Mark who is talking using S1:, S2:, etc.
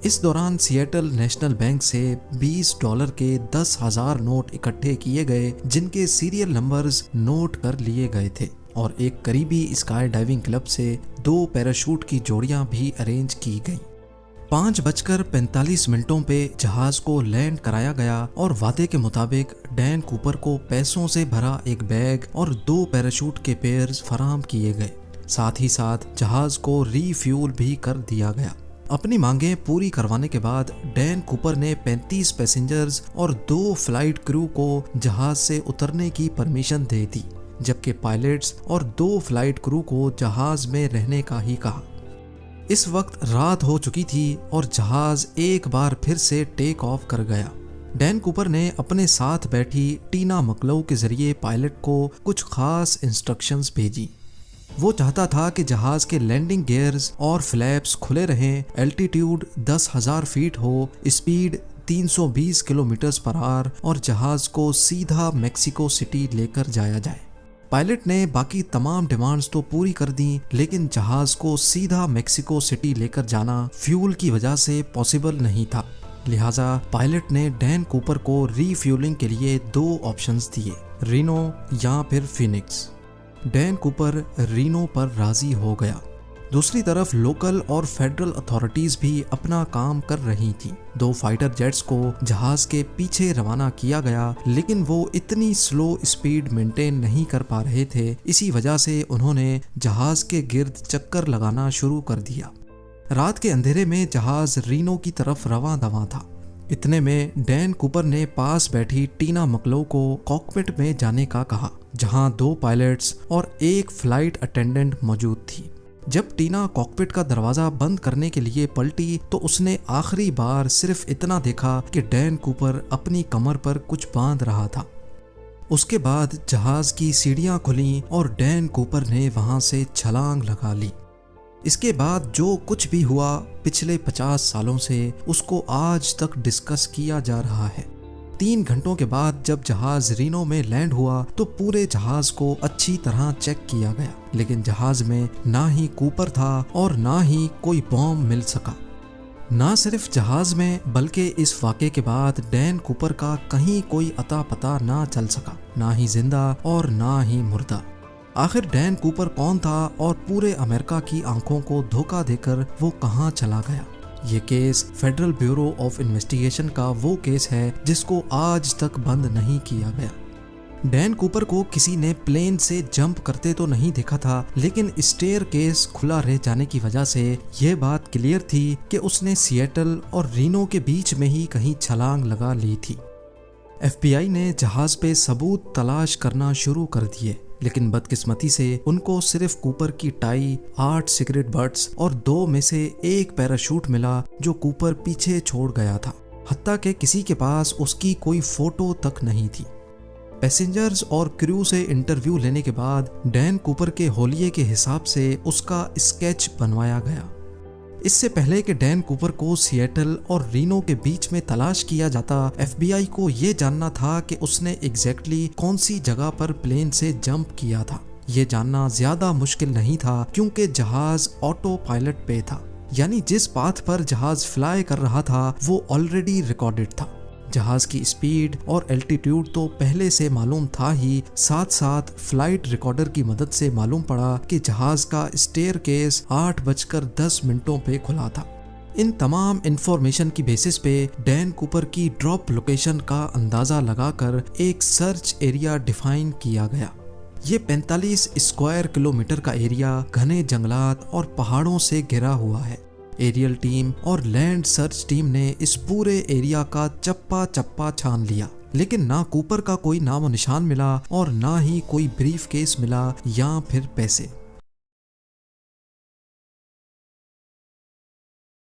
S1: इस दौरान Seattle national bank से $20 के 10,000 नोट इकट्ठे किए गए, जिनके सीरियल नंबर्स नोट कर लिए गए थे, और एक करीबी स्काई डाइविंग क्लब से 2 पैराशूट की जोड़ियां भी अरेंज की गईं। 5:45 पे जहाज को लैंड कराया गया और वादे के मुताबिक डैन कूपर को पैसों से भरा एक बैग और 2 पैराशूट के पेयर्स फराहम किए गए। साथ ही साथ जहाज को रीफ्यूल भी कर दिया गया। अपनी मांगें पूरी करवाने के बाद डैन कूपर ने 35 पैसेंजर्स और 2 फ्लाइट क्रू को जहाज से उतरने की परमिशन दे दी, जबकि पायलट्स और 2 फ्लाइट क्रू को जहाज में रहने का ही कहा। इस वक्त रात हो चुकी थी और जहाज एक बार फिर से टेक ऑफ कर गया। डैन कूपर ने अपने साथ बैठी टीना मकलऊ के जरिए पायलट को कुछ खास इंस्ट्रक्शंस भेजी। वो चाहता था कि जहाज के लैंडिंग गियर्स और फ्लैप्स खुले रहें, एल्टीट्यूड 10,000 फीट हो, स्पीड 320 किलोमीटर पर आवर और जहाज को सीधा मेक्सिको सिटी लेकर जाया जाए। पायलट ने बाकी तमाम डिमांड्स तो पूरी कर दी, लेकिन जहाज को सीधा मेक्सिको सिटी लेकर जाना फ्यूल की वजह से पॉसिबल नहीं था। लिहाजा पायलट ने डैन कूपर को रीफ्यूलिंग के लिए 2 ऑप्शंस दिए, रीनो या फिर फिनिक्स। डैन कूपर रीनो पर राजी हो गया। दूसरी तरफ लोकल और फेडरल अथॉरिटीज भी अपना काम कर रही थी। 2 फाइटर जेट्स को जहाज के पीछे रवाना किया गया, लेकिन वो इतनी स्लो स्पीड मेंटेन नहीं कर पा रहे थे। इसी वजह से उन्होंने जहाज के गिर्द चक्कर लगाना शुरू कर दिया। रात के अंधेरे में जहाज रीनो की तरफ रवां दवां था। इतने में डैन कूपर ने पास बैठी टीना मकलऊ को कॉकपिट में जाने का कहा, जहां 2 पायलट्स और 1 फ्लाइट अटेंडेंट मौजूद थी। जब टीना कॉकपिट का दरवाजा बंद करने के लिए पलटी तो उसने आखिरी बार सिर्फ इतना देखा कि डैन कूपर अपनी कमर पर कुछ बांध रहा था। उसके बाद जहाज की सीढ़ियां खुली और डैन कूपर ने वहां से छलांग लगा ली। इसके बाद जो कुछ भी हुआ पिछले 50 सालों से, उसको आज तक डिस्कस किया जा रहा है। 3 घंटों के बाद जब जहाज रीनो में लैंड हुआ तो पूरे जहाज को अच्छी तरह चेक किया गया, लेकिन जहाज में ना ही कूपर था और ना ही कोई बॉम्ब मिल सका। ना सिर्फ जहाज में, बल्कि इस वाक़े के बाद डैन कूपर का कहीं कोई अता पता ना चल सका, ना ही जिंदा और ना ही मुर्दा। आखिर डैन कूपर कौन था और पूरे अमेरिका की आंखों को धोखा देकर वो कहां चला गया? ये case federal bureau of investigation का वो केस है जिसको आज तक बंद नहीं किया गया। डैन कूपर को किसी ने प्लेन से जंप करते तो नहीं देखा था, लेकिन स्टेयर केस खुला रह जाने की वजह से ये बात क्लियर थी कि उसने सिएटल और रीनो के बीच में ही कहीं छलांग लगा ली थी। FBI ने जहाज पे सबूत तलाश करना शुरू कर दिए, लेकिन बदकिस्मती से उनको सिर्फ कूपर की टाई, 8 सिगरेट बट्स और 2 में से 1 पैराशूट मिला जो कूपर पीछे छोड़ गया था। हत्ता कि किसी के पास उसकी कोई फोटो तक नहीं थी। पैसेंजर्स और क्रू से इंटरव्यू लेने के बाद डैन कूपर के होलिये के हिसाब से उसका स्केच बनवाया गया। इससे पहले कि डैन कूपर को सिएटल और रीनो के बीच में तलाश किया जाता, FBI को ये जानना था कि उसने एग्जैक्टली कौन सी जगह पर प्लेन से जंप किया था। ये जानना ज्यादा मुश्किल नहीं था क्योंकि जहाज ऑटो पायलट पे था, यानी जिस पाथ पर जहाज फ्लाई कर रहा था वो ऑलरेडी रिकॉर्डेड था। जहाज की स्पीड और एल्टीट्यूड तो पहले से मालूम था ही, साथ साथ फ्लाइट रिकॉर्डर की मदद से मालूम पड़ा कि जहाज का स्टेयर केस 8:10 पे खुला था। इन तमाम इंफॉर्मेशन की बेसिस पे डैन कूपर की ड्रॉप लोकेशन का अंदाजा लगाकर एक सर्च एरिया डिफाइन किया गया। ये 45 स्क्वायर किलोमीटर का एरिया घने जंगलात और पहाड़ों से घिरा हुआ है। एरियल टीम और लैंड सर्च टीम ने इस पूरे एरिया का चप्पा चप्पा छान लिया, लेकिन ना कूपर का कोई नामो निशान मिला और ना ही कोई ब्रीफ केस मिला या फिर पैसे।